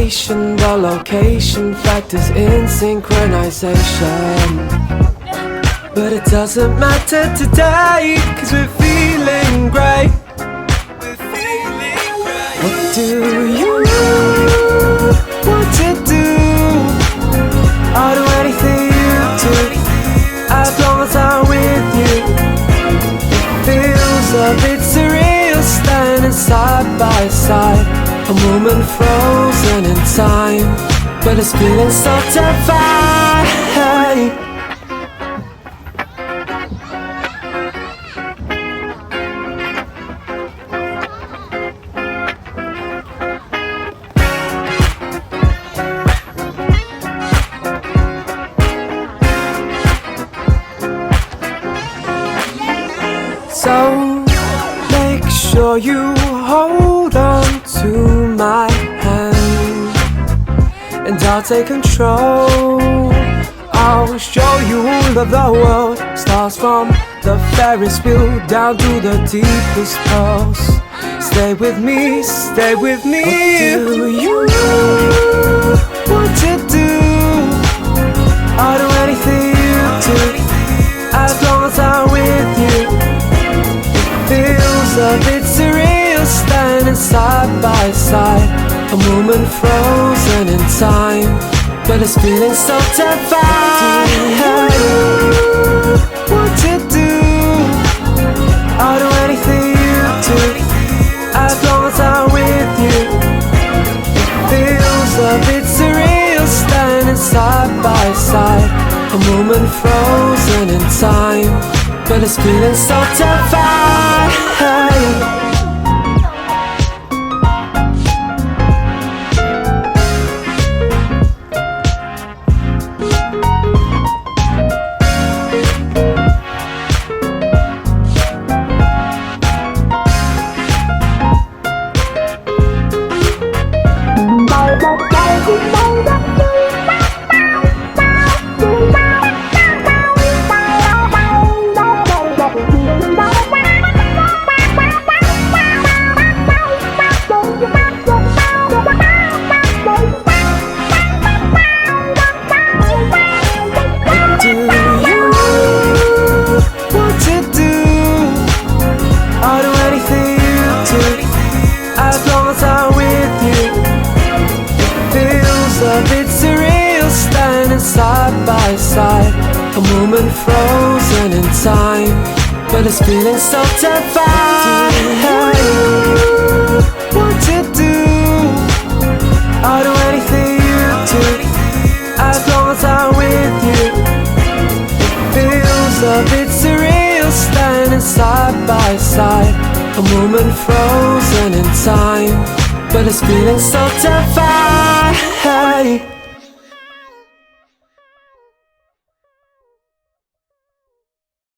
station, the location factors in synchronization. But it doesn't matter today, 'cause we're feeling great. What do you want to do? I'll do anything you do, as long as I'm with you. It feels a bit surreal, standing side by side, a moment frozen in time, but it's feeling so divine. So make sure you hold on to my hand, and I'll take control. I'll show you all of the world, stars from the Ferris wheel down to the deepest pearls. Stay with me, stay with me. What do you want to do? I'll do anything you do, as long as I'm with you. Feels a bit surreal, standing side by side, a moment frozen in time, but it's feeling so divine. What to do? I'll do anything you do, as long as I'm with you. It feels a bit surreal, standing side by side, a moment frozen in time, but it's feeling so divine. A bit surreal, standing side by side, a moment frozen in time, but it's feeling so divine. What to do? I'll do anything you do, as long as I'm with you. It feels a bit surreal, standing side by side, a moment frozen in time, but it's feeling so divine.